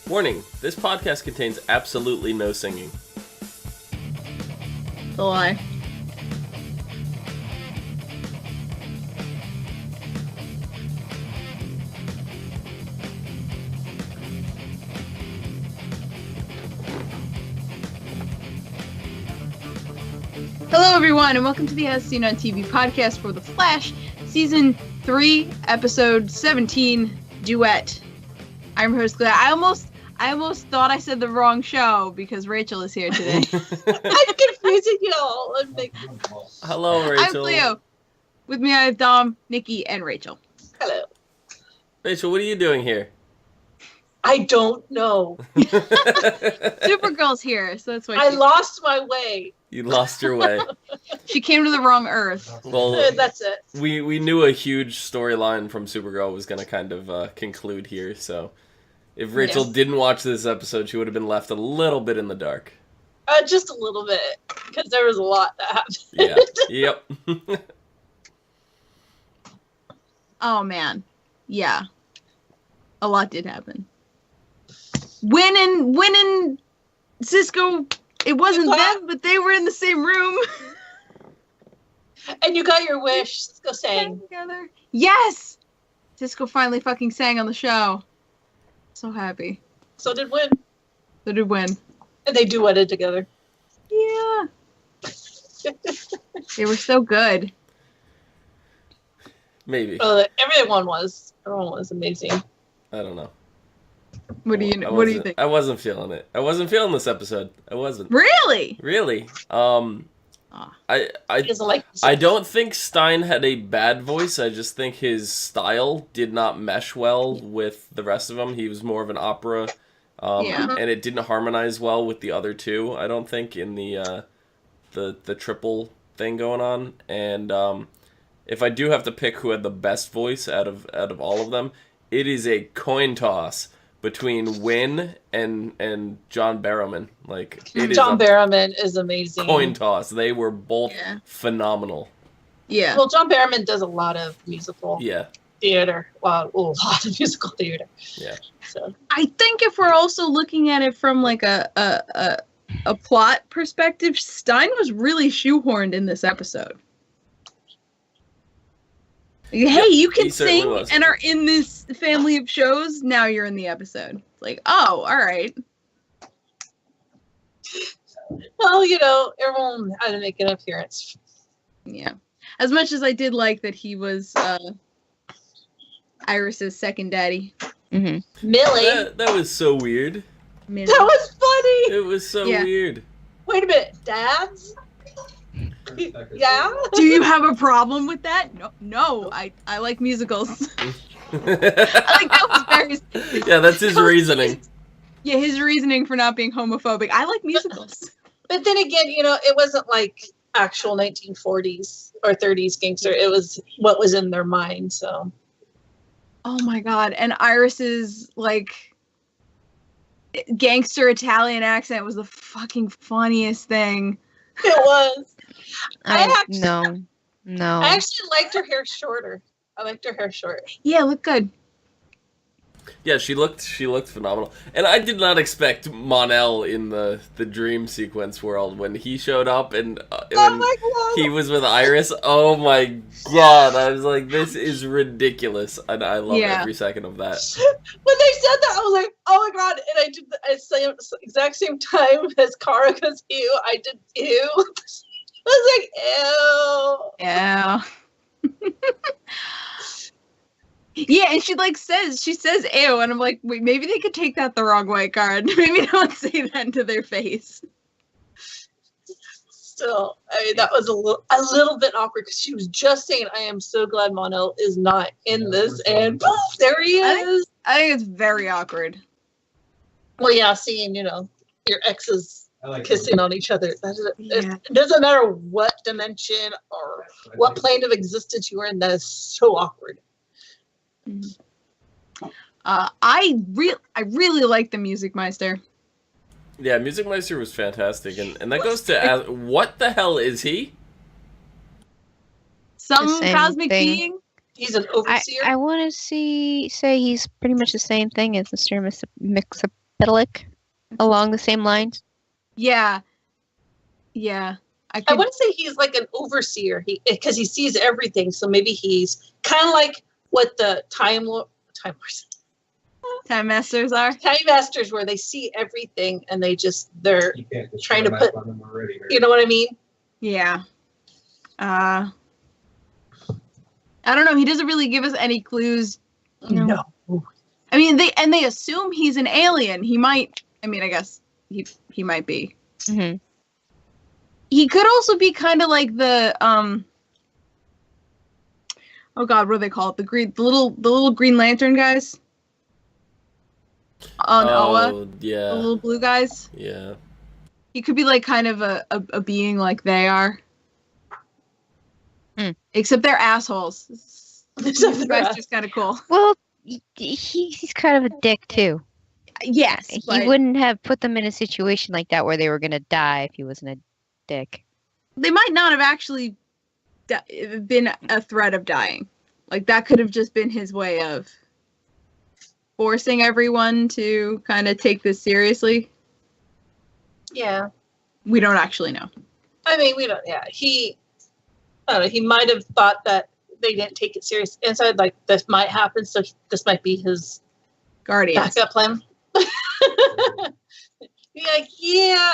Warning, this podcast contains absolutely no singing. A lie. Hello everyone, and welcome to the S.T.A.R podcast for The Flash, Season 3, Episode 17, Duet. I'm your host, Claire. I almost thought I said the wrong show because Rachel is here today. I'm confusing you all. Hello, Rachel. I'm Cleo. With me I have Dom, Nikki, and Rachel. Hello. Rachel, what are you doing here? I don't know. Supergirl's here, so that's why I lost my way. You lost your way. she came to the wrong Earth. Well, that's it. We knew a huge storyline from Supergirl was going to kind of conclude here, so if Rachel didn't watch this episode, she would have been left a little bit in the dark. Just a little bit, because there was a lot that happened. Yeah. Yep. Oh, man. Yeah. A lot did happen. When and Cisco, it wasn't them, but they were in the same room. And you got your wish. Cisco sang. Together. Yes! Cisco finally fucking sang on the show. So happy. So did Win. So did Win. And they duetted together. Yeah. They were so good. Maybe. Everyone was amazing. I don't know. What do you think? I wasn't feeling it. I wasn't feeling this episode. I wasn't. Really? Really. I doesn't like I don't think Stein had a bad voice. I just think his style did not mesh well with the rest of them. He was more of an opera, and it didn't harmonize well with the other two. I don't think in the triple thing going on. And if I do have to pick who had the best voice out of all of them, it is a coin toss between Wynn and John Barrowman. John Barrowman is amazing. Coin toss. They were both phenomenal. Yeah. Well, John Barrowman does a lot of musical theater. Well, a lot of musical theater. Yeah. So I think if we're also looking at it from like a plot perspective, Stein was really shoehorned in this episode. Hey, you can sing and are in this family of shows. Now you're in the episode. Like, oh, all right. Well, everyone had to make an appearance. Yeah. As much as I did like that he was Iris's second daddy. Mm-hmm. Millie. That was so weird. Millie. That was funny. It was so weird. Wait a minute, dads? Yeah? Do you have a problem with that? No. I like musicals. I like that was very... Yeah, that's his reasoning. Yeah, his reasoning for not being homophobic. I like musicals. But then again, it wasn't like actual 1940s or 30s gangster. It was what was in their mind, so. Oh my god. And Iris's, gangster Italian accent was the fucking funniest thing. It was. No. I actually liked her hair shorter. I liked her hair short. Yeah, looked good. Yeah, she looked phenomenal. And I did not expect Mon-El in the dream sequence world when he showed up and when he was with Iris. Oh my god, I was like, this is ridiculous. And I love every second of that. When they said that, I was like, oh my god. And I did the exact same time as Kara goes, ew, I did ew. I was like, ew. Yeah. Yeah, and she says ew, and I'm like, wait, maybe they could take that the wrong way, Card. Maybe don't say that to their face. Still, that was a little bit awkward because she was just saying, I am so glad Mon-El is not in this, and poof, there he is. I think it's very awkward. Well, yeah, seeing, your exes kissing on each other. It doesn't matter what dimension or what plane of existence you are in, that is so awkward. I really like the Music Meister. Yeah, Music Meister was fantastic, and that goes to what the hell is he? Some cosmic being. He's an overseer. I want to say he's pretty much the same thing as Mr. Psychedelic along the same lines. Yeah. I want to say he's like an overseer, because he sees everything. So maybe he's kind of like what the Time Masters are. Time Masters, where they see everything and they're trying to put. You know what I mean? Yeah. I don't know. He doesn't really give us any clues. No. I mean, they assume he's an alien. He might. I mean, I guess he might be. Mm-hmm. He could also be kind of like the oh god, what do they call it? The little Green Lantern guys on Oa. Yeah. The little blue guys. Yeah. He could be like kind of a being like they are. Except they're assholes. The rest is kind of cool. Well, he's kind of a dick too. Yes, he wouldn't have put them in a situation like that where they were gonna die if he wasn't a dick. They might not have actually been a threat of dying. Like, that could have just been his way of forcing everyone to kind of take this seriously. Yeah. We don't actually know. I mean, we don't. Yeah, I don't know. He might have thought that they didn't take it serious inside. Like, this might happen, so this might be his Guardians. backup plan. Be like, yeah,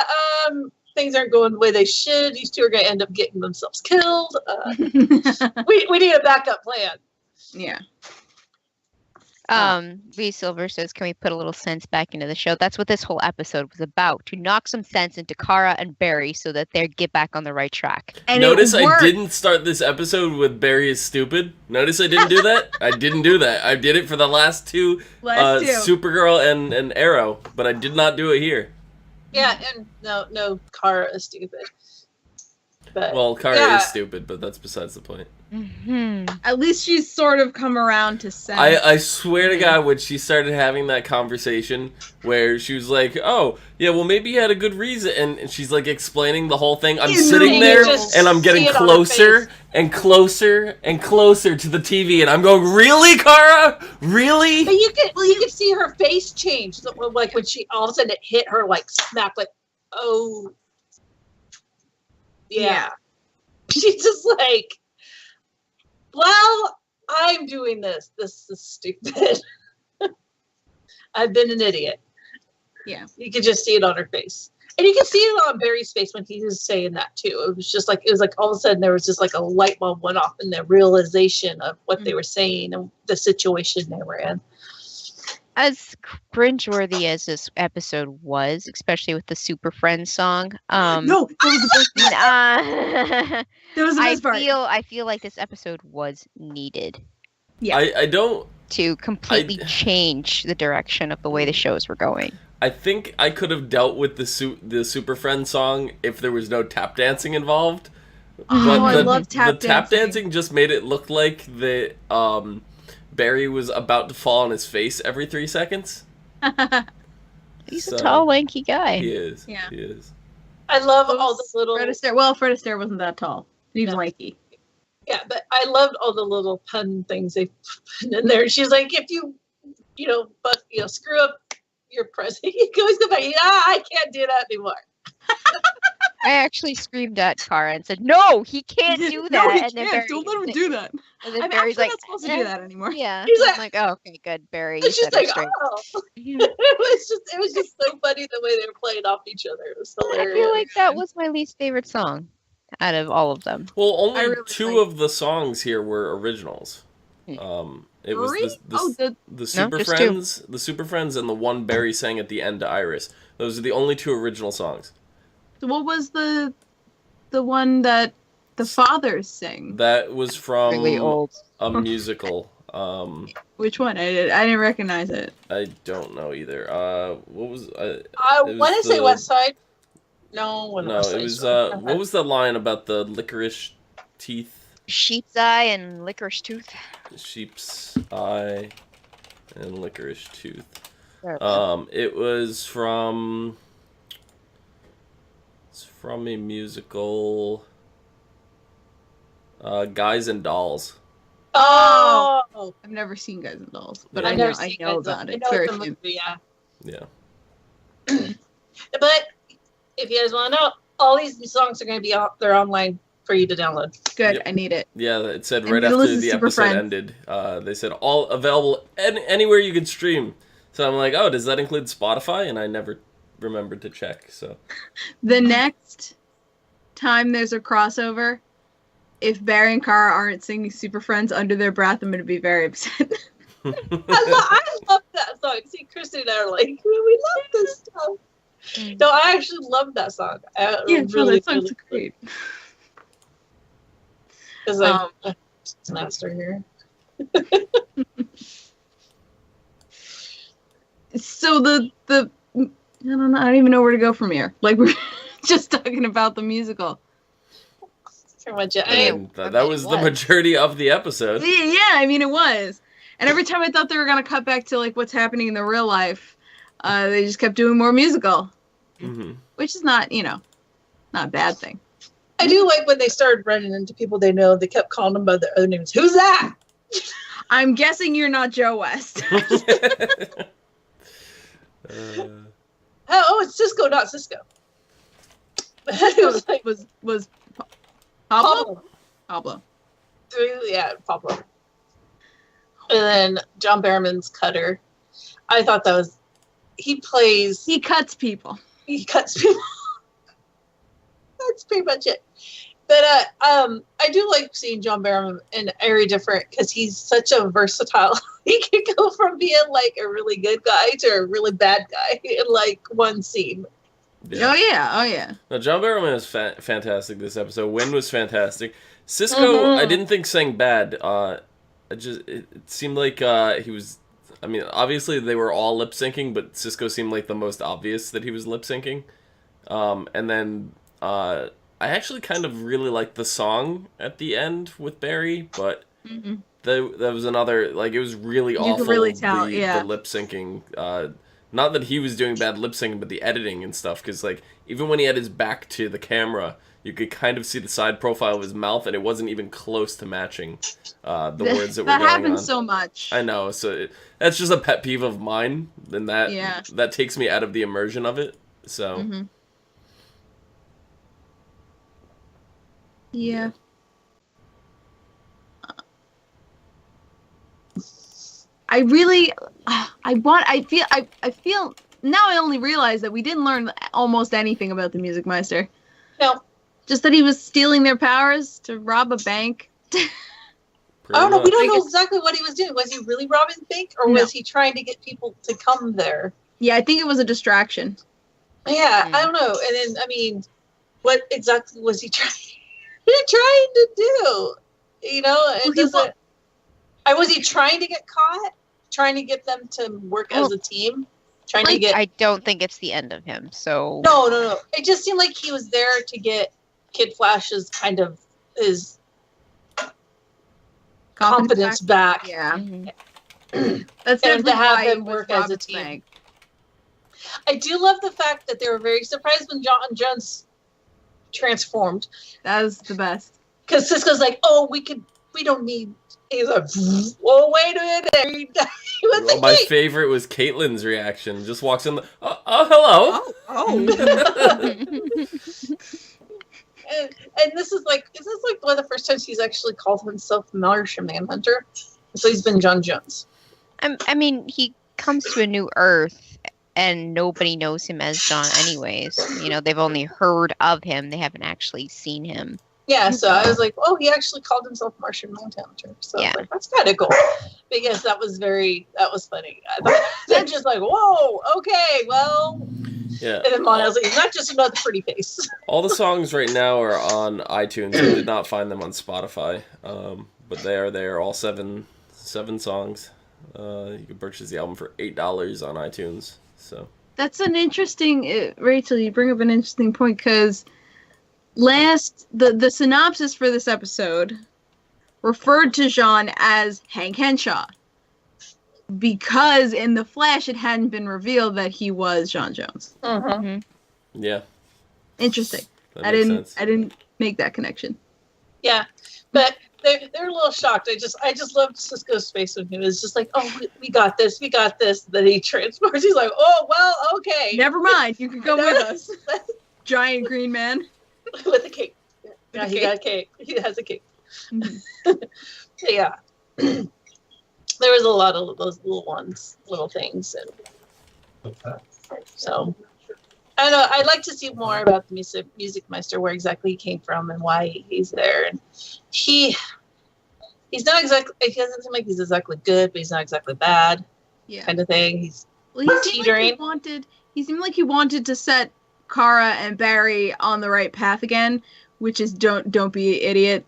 things aren't going the way they should. These two are going to end up getting themselves killed. We need a backup plan. Yeah. V Silver says, can we put a little sense back into the show? That's what this whole episode was about, to knock some sense into Kara and Barry so that they get back on the right track. And notice I didn't start this episode with Barry is stupid. Notice I didn't do that? I didn't do that. I did it for the last two. Supergirl and Arrow, but I did not do it here. Yeah, and no, Kara is stupid. But, well, Kara is stupid, but that's besides the point. Mm-hmm. At least she's sort of come around to sense. I swear to God, when she started having that conversation where she was like, oh, yeah, well, maybe you had a good reason. And she's like explaining the whole thing. I'm sitting there and I'm getting closer and closer and closer to the TV. And I'm going, really, Kara? Really? But you could see her face change. Like when she all of a sudden it hit her like smack, like, oh. Yeah. She's just like, well, I'm doing this. This is stupid. I've been an idiot. Yeah. You could just see it on her face. And you can see it on Barry's face when he was saying that too. It was like all of a sudden there was just like a light bulb went off in the realization of what they were saying and the situation they were in. As cringeworthy as this episode was, especially with the Super Friends song, no, that was the best part. That was the best part. I feel like this episode was needed. Yeah, I don't to completely change the direction of the way the shows were going. I think I could have dealt with the Super Friends song if there was no tap dancing involved. Oh, I love tap dancing. The tap dancing just made it look like the Barry was about to fall on his face every 3 seconds. He's a tall, lanky guy. He is. Yeah. He is. I love all the little... Fred Astaire wasn't that tall. He was lanky. Yeah, but I loved all the little pun things they put in there. She's like, if you screw up your present, you can always go back. I can't do that anymore. I actually screamed at Kara and said, "No, he can't do that." No, he and then can't. Don't let him do that. And then I'm Barry's like, not supposed to do that anymore. Yeah. He's I'm like, oh, okay, good, Barry. And she's like, straight. oh. It was just so funny the way they were playing off each other. It was hilarious. I feel like that was my least favorite song out of all of them. Well, only two of the songs here were originals. It was the Super Friends, the Super Friends, and the one Barry sang at the end to Iris. Those are the only 2 original songs. What was the one that the fathers sing? That was from really old. A musical. Which one? I didn't recognize it. I don't know either. What was? I want to say West Side. No, it was. What was the line about the licorice teeth? Sheep's eye and licorice tooth. Sheep's eye and licorice tooth. It was from. It's from a musical. Guys and Dolls. Oh, I've never seen Guys and Dolls, but Yeah. I know about it. It's very famous. Yeah. Yeah. But if you guys want to know, all these songs are going to be they're online for you to download. Good, Yep. I need it. Yeah, it said right after the episode ended, they said all available anywhere you could stream. So I'm like, oh, does that include Spotify? And I never remembered to check. So the next time there's a crossover, if Barry and Kara aren't singing Super Friends under their breath, I'm going to be very upset. I love that song. See, Kristen and I are like, we love this song. No, I actually love that song. That song's great. Because I'm master here. So the I don't know. I don't even know where to go from here. Like, we're just talking about the musical. Pretty much that was the majority of the episode. Yeah, I mean, it was. And every time I thought they were gonna cut back to like what's happening in the real life, they just kept doing more musical, which is not, not a bad thing. I do like when they started running into people they know. They kept calling them by their other names. Who's that? I'm guessing you're not Joe West. Oh, it's Cisco, not Cisco. It was Pablo? Pablo. Yeah, Pablo. And then John Barrowman's Cutter. I thought that was... He cuts people. He cuts people. That's pretty much it. But I do like seeing John Barrowman in Very Different because he's such a versatile. He can go from being like a really good guy to a really bad guy in like one scene. Yeah. Oh yeah. No, John Barrowman is fantastic this episode. Wynn was fantastic. Cisco, I didn't think sang bad. It seemed like he was. I mean, obviously they were all lip syncing, but Cisco seemed like the most obvious that he was lip syncing. And then I actually kind of really liked the song at the end with Barry, but that was another, like, it was really awful. You could really tell, the lip syncing. Not that he was doing bad lip syncing, but the editing and stuff, because, like, even when he had his back to the camera, you could kind of see the side profile of his mouth, and it wasn't even close to matching the words that were going on. That happens so much. I know, so that's just a pet peeve of mine, and that takes me out of the immersion of it, so... Yeah. I feel now I only realize that we didn't learn almost anything about the Music Meister. No. Just that he was stealing their powers to rob a bank. I don't know. We don't know exactly what he was doing. Was he really robbing the bank, or was he trying to get people to come there? Yeah, I think it was a distraction. Yeah, I don't know. And then, I mean, what exactly was he trying to do? You know, it doesn't. Was he trying to get caught? Trying to get them to work as a team? Trying to get. I don't think it's the end of him. So no. It just seemed like he was there to get Kid Flash's kind of his confidence back. Yeah. That's and to have him work as a team. Bank. I do love the fact that they were very surprised when John Jones transformed. That was the best. Because Cisco's like, oh, we don't need. He's like, oh, wait a minute. Well, my favorite was Caitlin's reaction. Just walks in. Hello. Oh. and this is like one of the first times he's actually called himself Martian Manhunter. So he's been John Jones. I mean, he comes to a new Earth, and nobody knows him as John anyways. You know, they've only heard of him. They haven't actually seen him. Yeah, so I was like, oh, he actually called himself Martian Manhunter. So I was like, that's kind of cool. Because that was funny. They're just like, whoa, okay, well. Yeah. And then Mono was like, not just another pretty face. All the songs right now are on iTunes. I did not find them on Spotify. But they are there, all seven songs. You can purchase the album for $8 on iTunes. So that's an interesting, Rachel, you bring up an interesting point, because the synopsis for this episode referred to Jean as Hank Henshaw, because in the Flash it hadn't been revealed that he was John Jones. Yeah. Interesting. I didn't make that connection. Yeah, but they're a little shocked. I just loved Cisco's face when he was just like, "Oh, we got this, we got this." Then he transports. He's like, "Oh, well, okay, never mind. You can come with us." Giant green man with a cake. Yeah, a he cake? got a cake. He has a cake. Mhm. Yeah, there was a lot of those little things, and so. I know. I'd like to see more about the music Meister, where exactly he came from and why he's there. And he's not exactly. He doesn't seem like he's exactly good, but he's not exactly bad. Yeah. Kind of thing. He's Well, he seemed teetering. he seemed like he wanted to set Kara and Barry on the right path again, which is don't be an idiot.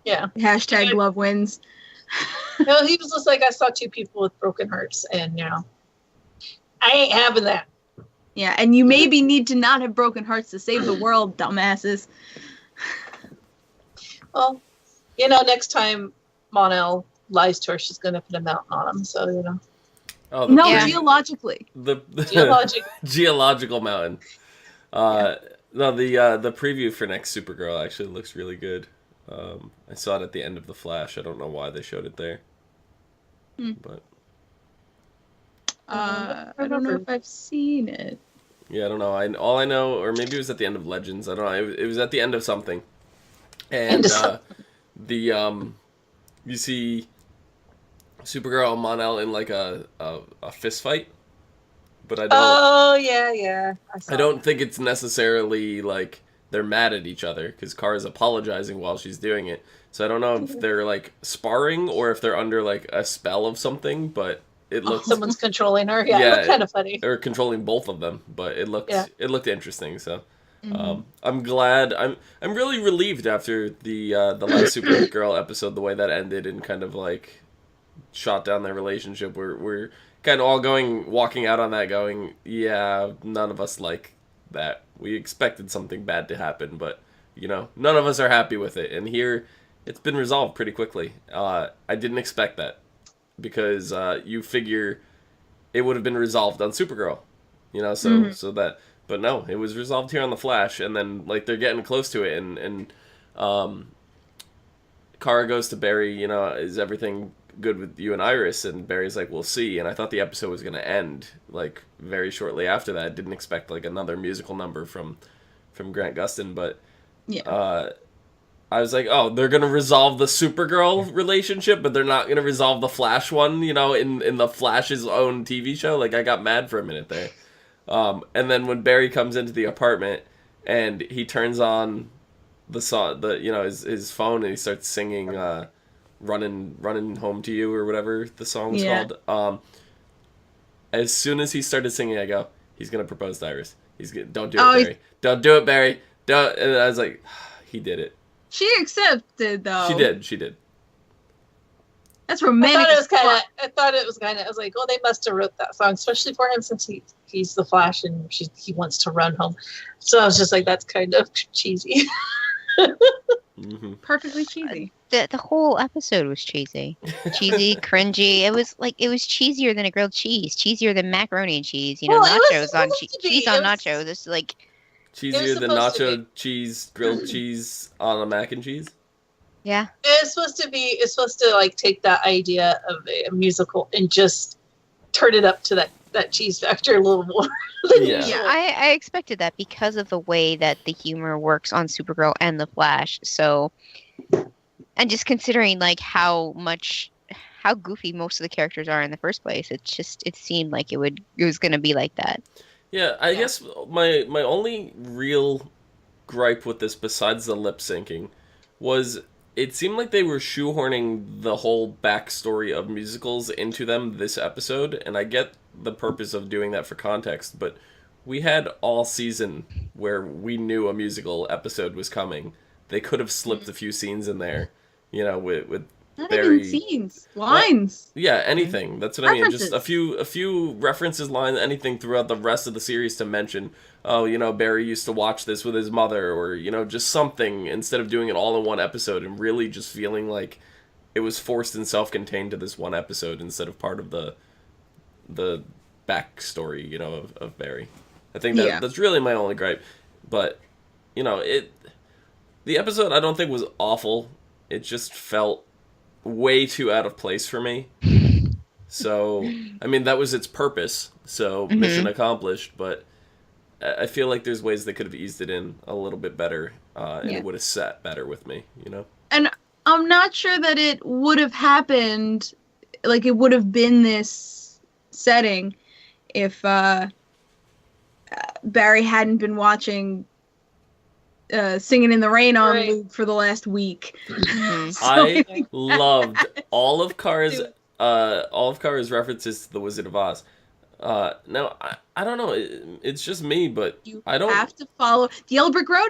Yeah. Hashtag love wins. No, he was just like, I saw two people with broken hearts, and I ain't having that. Yeah, and you maybe need to not have broken hearts to save the world, dumbasses. Well, next time Mon-El lies to her, she's gonna put a mountain on him. So Oh, No, Yeah. geologically. the Geologic. geological mountain. No, the preview for next Supergirl actually looks really good. I saw it at the end of The Flash. I don't know why they showed it there, but I don't know if I've seen it. yeah, I don't know. All I know, or maybe it was at the end of Legends. I don't know. It was at the end of something, and you see Supergirl and Mon-El in like a fist fight, but I don't. Oh yeah. I don't think it's necessarily like they're mad at each other because Kara's apologizing while she's doing it. So I don't know if they're like sparring or if they're under like a spell of something, but it looks someone's controlling her. Yeah, it looked kind of funny. or controlling both of them, but it looked interesting. So Mm-hmm. I'm glad. I'm really relieved after the last Supergirl episode, the way that ended and kind of like shot down their relationship. We're kind of all walking out on that going, yeah, none of us like that. We expected something bad to happen, but none of us are happy with it. And here, it's been resolved pretty quickly. I didn't expect that because you figure it would have been resolved on Supergirl, so that. But no, it was resolved here on The Flash, and then like they're getting close to it, and Kara goes to Barry, is everything good with you and Iris? And Barry's like, we'll see. And I thought the episode was going to end like very shortly after that. Didn't expect like another musical number from Grant Gustin, but I was like, oh, they're going to resolve the Supergirl relationship, but they're not going to resolve the Flash one, in the Flash's own TV show. Like I got mad for a minute there. And then when Barry comes into the apartment and he turns on the song, his phone, and he starts singing running home to you or whatever the song's called. As soon as he started singing, I go, he's gonna propose to Iris. Don't do it, Barry. Don't do it, Barry. Don't. And I was like, he did it. She accepted though. She did. That's romantic. I thought it was kind of. I was like, oh, they must have wrote that song, especially for him since he's the Flash and he wants to run home. So I was just like, that's kind of cheesy. Mm-hmm. Perfectly cheesy. The whole episode was cheesy, cringy. It was cheesier than a grilled cheese, cheesier than macaroni and cheese. Nachos on cheese on nachos. It's like cheesier than nacho cheese, grilled cheese on a mac and cheese. Yeah, it's supposed to like take that idea of a musical and just turn it up to that cheese factor a little more. Yeah, I expected that because of the way that the humor works on Supergirl and the Flash. So, and just considering like how goofy most of the characters are in the first place, it seemed like it was going to be like that. Yeah, I guess my only real gripe with this, besides the lip syncing, was it seemed like they were shoehorning the whole backstory of musicals into them this episode, and I get the purpose of doing that for context, but we had all season where we knew a musical episode was coming. They could have slipped a few scenes in there, with Not Barry. even scenes, lines. Yeah, anything. That's what References. I mean. Just a few references, lines, anything throughout the rest of the series to mention. Oh, Barry used to watch this with his mother, or just something, instead of doing it all in one episode and really just feeling like it was forced and self-contained to this one episode instead of part of the backstory, of Barry. I think that's really my only gripe. But the episode I don't think was awful. it just felt way too out of place for me. So, I mean, that was its purpose, so mission accomplished, but I feel like there's ways they could have eased it in a little bit better, and it would have sat better with me, you know? And I'm not sure that it would have happened, like, it would have been this setting if Barry hadn't been watching Singing in the Rain on loop for the last week. I loved all of Kara's references to the Wizard of Oz. Now I don't know. It's just me, but I don't have to follow the Yellow Brick Road.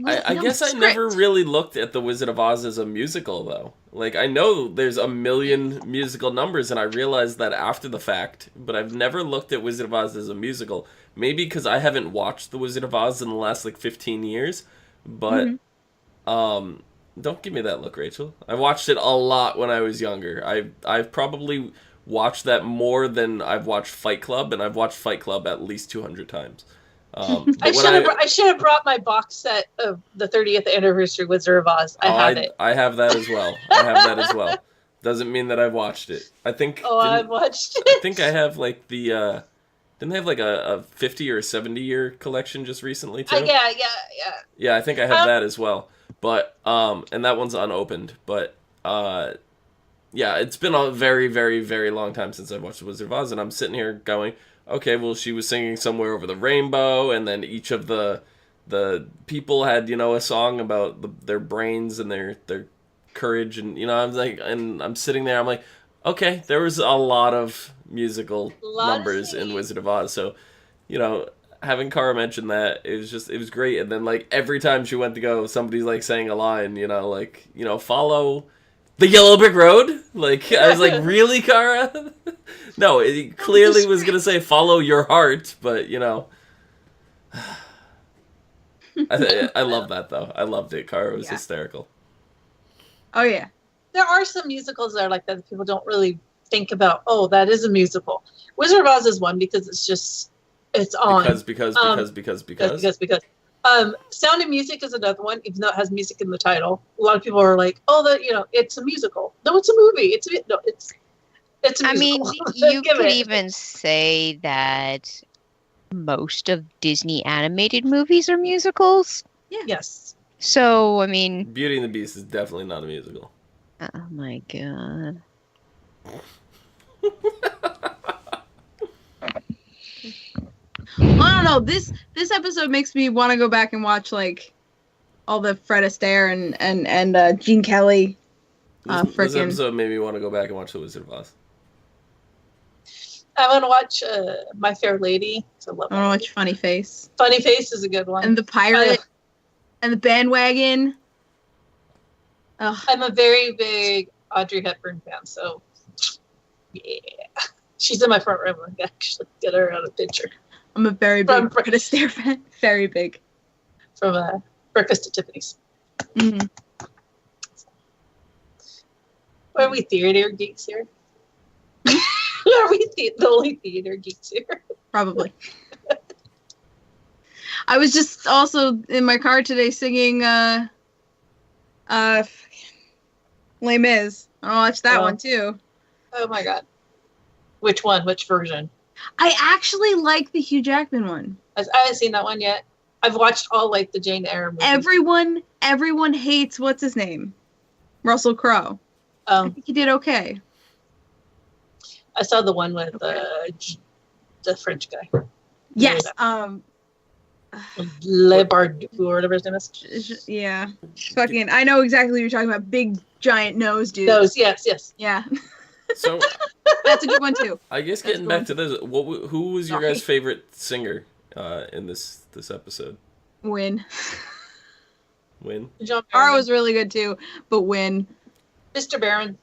I guess I never really looked at the Wizard of Oz as a musical, though. Like, I know there's a million musical numbers, and I realized that after the fact, but I've never looked at Wizard of Oz as a musical. Maybe because I haven't watched the Wizard of Oz in the last, 15 years, but, don't give me that look, Rachel. I watched it a lot when I was younger. I've probably watched that more than I've watched Fight Club, and I've watched Fight Club at least 200 times. I should have brought my box set of the 30th anniversary Wizard of Oz. I have it. I have that as well. Doesn't mean that I've watched it. I think. I've watched it. I think I have the. Didn't they have a 50 or 70 year collection just recently too? Yeah. Yeah, I think I have that as well. But and that one's unopened. But yeah, it's been a very, very, very long time since I've watched The Wizard of Oz, and I'm sitting here going, okay, well, she was singing Somewhere Over the Rainbow, and then each of the people had, a song about their brains and their courage, and, I'm like, and I'm sitting there, I'm like, okay, there was a lot of musical numbers in Wizard of Oz, so, having Cara mention that, it was great, and then, every time she went to go, somebody's, saying a line, follow the Yellow Brick Road? I was like, really, Cara? No, it clearly was going to say follow your heart, but, I love that, though. I loved it. Cara was hysterical. Oh, yeah. There are some musicals that are like that people don't really think about, that is a musical. Wizard of Oz is one because it's on. Because. Sound and Music is another one, even though it has music in the title. A lot of people are like, it's a musical. No, it's a movie. It's a musical. I mean, you could even say that most of Disney animated movies are musicals. Yeah. Yes. So, I mean... Beauty and the Beast is definitely not a musical. Oh my god. Well, I don't know. This episode makes me want to go back and watch all the Fred Astaire and Gene Kelly. This episode made me want to go back and watch The Wizard of Oz. I want to watch My Fair Lady. I want to watch Funny Face. Funny Face is a good one. And The Pirate. And The Bandwagon. Ugh. I'm a very big Audrey Hepburn fan, so yeah. She's in my front room. I can actually get her out a picture. I'm a very big Fred Astaire fan. Very big. From Breakfast at Tiffany's. Mm-hmm. Are we theater geeks here? Are we the only theater geeks here? Probably. I was just also in my car today singing Les Mis. I'll watch that one too. Oh my god. Which one? Which version? I actually like the Hugh Jackman one. I haven't seen that one yet. I've watched all the Jane Eyre movies. Everyone hates what's his name? Russell Crowe. I think he did okay. I saw the one with the French guy. Yes. Le Bardou or whatever his name is. Yeah. Fucking, I know exactly what you're talking about. Big giant nose, dude. Nose, yes. Yeah. So that's a good one too. I guess getting back to this, who was your guys' favorite singer in this episode? Win. Ara was really good too, but Win. Mr. Barron.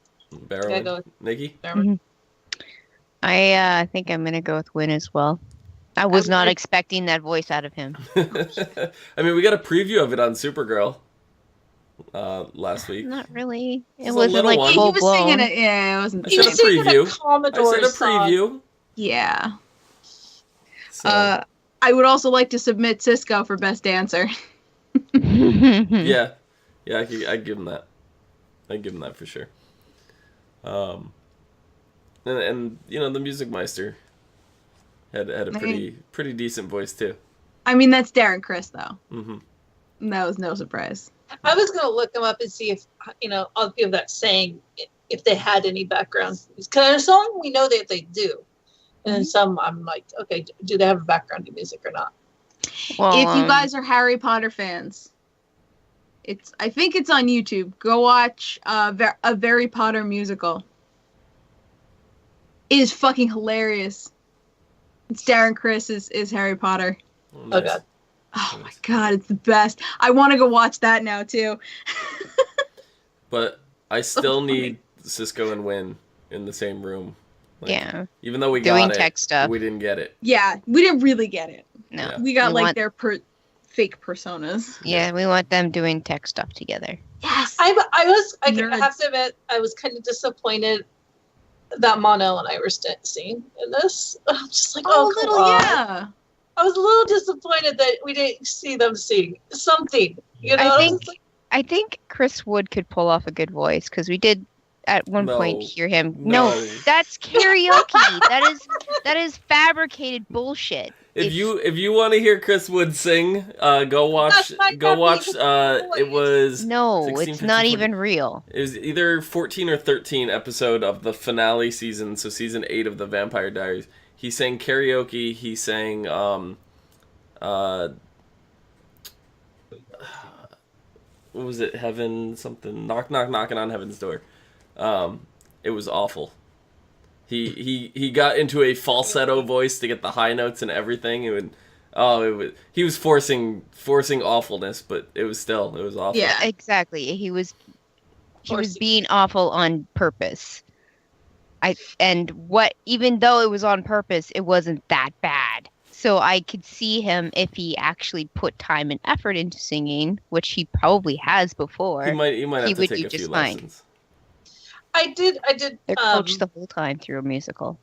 Nikki? Barron. I think I'm gonna go with Win as well. I was not expecting that voice out of him. I mean, we got a preview of it on Supergirl last week. Not really. It wasn't like full He was blown. singing it. Yeah, it wasn't. I said a preview. I said a preview. Yeah. So. I would also like to submit Cisco for Best Dancer. Yeah, I give him that. I'd give him that for sure. And you know, the Music Meister had a pretty decent voice too. I mean, that's Darren Criss though. Mm-hmm. That was no surprise. I was gonna look him up and see if I'll give that saying if they had any background. Because some we know that they do, and some I'm like, okay, do they have a background in music or not? Well, if you guys are Harry Potter fans, I think it's on YouTube. Go watch a Very Potter musical. It is fucking hilarious. It's Darren Criss is Harry Potter. Oh, nice. Oh god. Oh my god, it's the best. I want to go watch that now too. But I still need Cisco and Win in the same room. Like, yeah. Even though we doing got tech it, stuff. we didn't get it. Yeah, we didn't really get it. No. Yeah. We got their fake personas. Yeah, we want them doing tech stuff together. Yes. I have Nerds. to admit, I was kind of disappointed that Mono and I were singing in this. I'm just like, oh, come on. Yeah. I was a little disappointed that we didn't see them sing something. You know, I think Chris Wood could pull off a good voice because we did at one point hear him. No, that's karaoke. that is fabricated bullshit. If you want to hear Chris Wood sing, go watch. It was it's not even real. It was either 14 or 13 episode of the finale season, so season 8 of the Vampire Diaries. He sang karaoke. He sang what was it? Heaven something. Knock knock knocking on heaven's door. It was awful. He got into a falsetto voice to get the high notes and everything. He was forcing awfulness, but it was awful. Yeah, exactly. He was being awful on purpose. Even though it was on purpose, it wasn't that bad. So I could see him if he actually put time and effort into singing, which he probably has before. He might have to take a few lessons. I did. They're coached the whole time through a musical.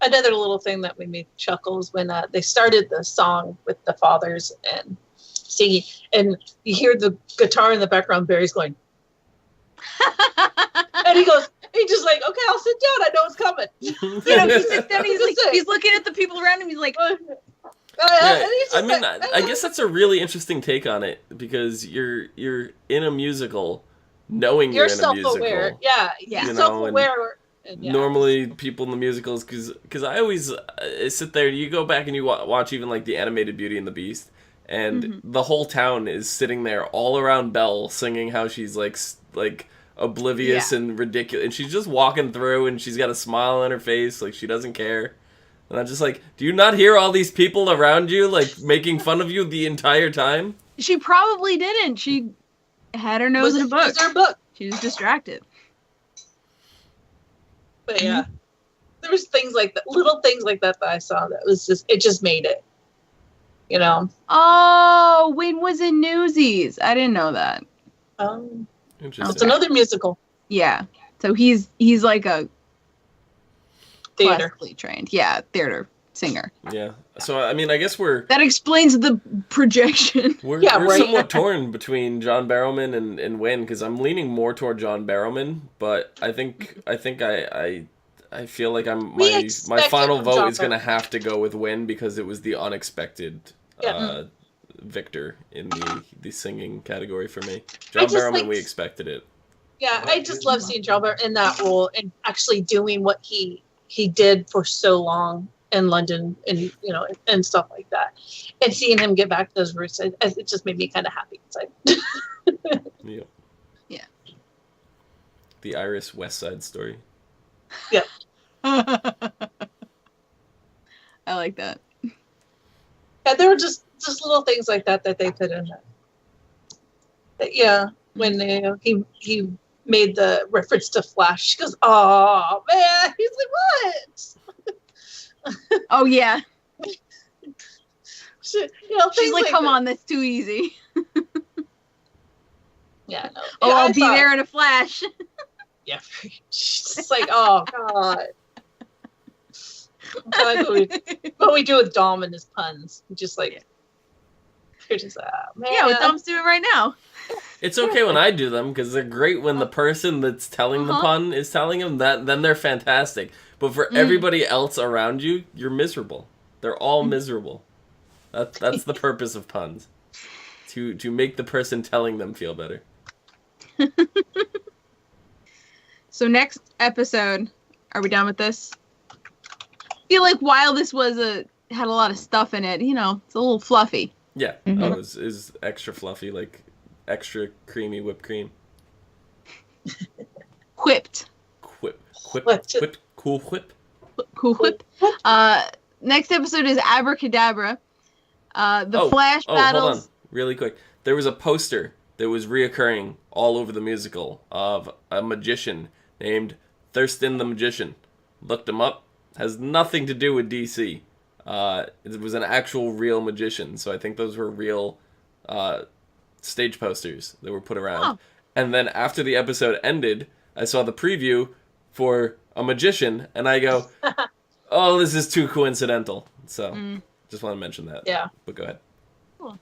Another little thing that made me chuckle is when they started the song with the fathers and singing, and you hear the guitar in the background. Barry's going, and he just like, okay, I'll sit down. I know it's coming. He sits down. He's looking at the people around him. He's like, I guess that's a really interesting take on it because you're in a musical. Knowing you're in a musical, yeah, self-aware. Normally, people in the musicals, because I always sit there. You go back and you watch even like the animated Beauty and the Beast, and the whole town is sitting there all around Belle, singing how she's like oblivious and ridiculous, and she's just walking through, and she's got a smile on her face, like she doesn't care. And I'm just like, do you not hear all these people around you like making fun of you the entire time? She probably didn't. She had her nose in a book. She was distracted. But yeah, there was things like that, little things like that I saw that was it just made it. You know. Oh, Wayne was in Newsies. I didn't know that. It's another musical. Yeah. So he's like a theater classically trained. Yeah, theater singer. Yeah. So I mean, I guess that explains the projection. We're somewhat torn between John Barrowman and Wynn because I'm leaning more toward John Barrowman, but I think I feel like my final vote is gonna have to go with Wynn because it was the unexpected victor in the singing category for me. John Barrowman, we expected it. Yeah, I just love seeing John Barrowman in that role and actually doing what he did for so long in London and and stuff like that, and seeing him get back to those roots, it just made me kind of happy inside. Yeah. The Irish West Side Story. Yeah. I like that. Yeah, there were just little things like that they put in there. Yeah, when he made the reference to Flash, she goes, "Oh man," he's like, "What?" Oh yeah. She's like, "Come on, that's too easy." Yeah, no. Oh, yeah, I'll be there in a flash. Yeah, she's just like, oh god. I like what we do with Dom and his puns. Just like, They're just, man. Yeah, what Dom's doing right now. It's okay when I do them because they're great when the person that's telling the pun is telling them that. Then they're fantastic. But for everybody else around you, you're miserable. They're all miserable. That's the purpose of puns, to make the person telling them feel better. So next episode, are we done with this? I feel like while this had a lot of stuff in it, it's a little fluffy. Yeah. Oh, it was extra fluffy, like extra creamy whipped cream. Whipped. Cool whip. Cool whip. Next episode is Abracadabra. Flash battles. Hold on, really quick. There was a poster that was reoccurring all over the musical of a magician named Thurston the Magician. Looked him up. Has nothing to do with DC. It was an actual real magician, so I think those were real stage posters that were put around. Oh. And then after the episode ended, I saw the preview for a magician, and I go, oh, this is too coincidental. So, just want to mention that. Yeah. But go ahead. Cool.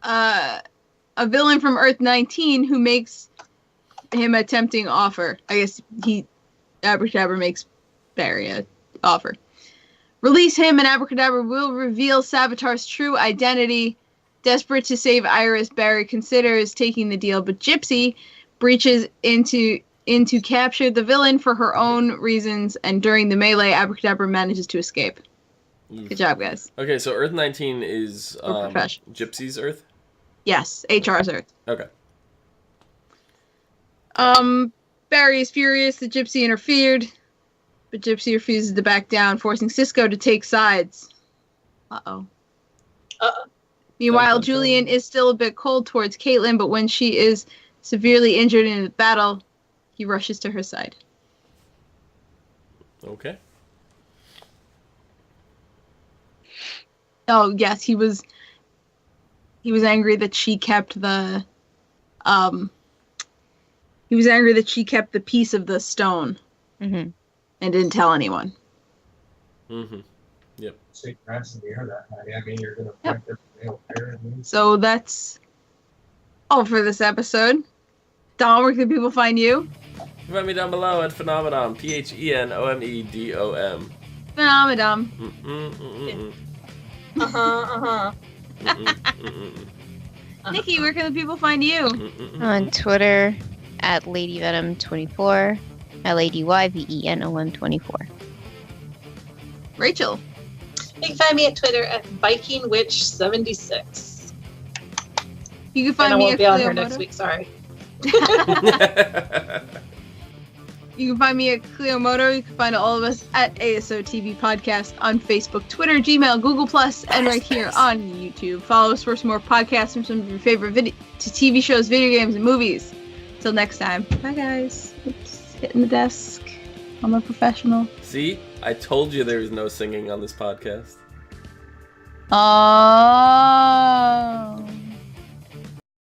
A villain from Earth 19 who makes him a tempting offer. I guess Abracadabra makes Barry an offer. Release him and Abracadabra will reveal Savitar's true identity. Desperate to save Iris, Barry considers taking the deal, but Gypsy breaches in to capture the villain for her own reasons, and during the melee, Abracadabra manages to escape. Good job, guys. Okay, so Earth 19 is Gypsy's Earth? Yes, HR's Earth. Okay. Barry is furious that Gypsy interfered, but Gypsy refuses to back down, forcing Cisco to take sides. Uh-oh. Meanwhile, Julian is still a bit cold towards Caitlin, but when she is severely injured in the battle, he rushes to her side. Okay. Oh, yes, he was angry that she kept the piece of the stone. Mm-hmm. And didn't tell anyone. Mm-hmm. Yep. So that's all for this episode. Dom, where can people find you? Find me down below at Phenomenon. PHENOMEDOM. Phenomenon. Nikki, where can the people find you? On Twitter at LadyVenom24. LadyVenom24. Rachel. You can find me at Twitter at VikingWitch76. You can find me at Cleo Moto. I won't be on her next week, sorry. You can find me at Cleo Moto. You can find all of us at ASOTV Podcast on Facebook, Twitter, Gmail, Google+, and right here on YouTube. Follow us for some more podcasts from some of your favorite TV shows, video games, and movies. Till next time. Bye, guys. Oops, hitting the desk. I'm a professional. See? I told you there was no singing on this podcast. Oh.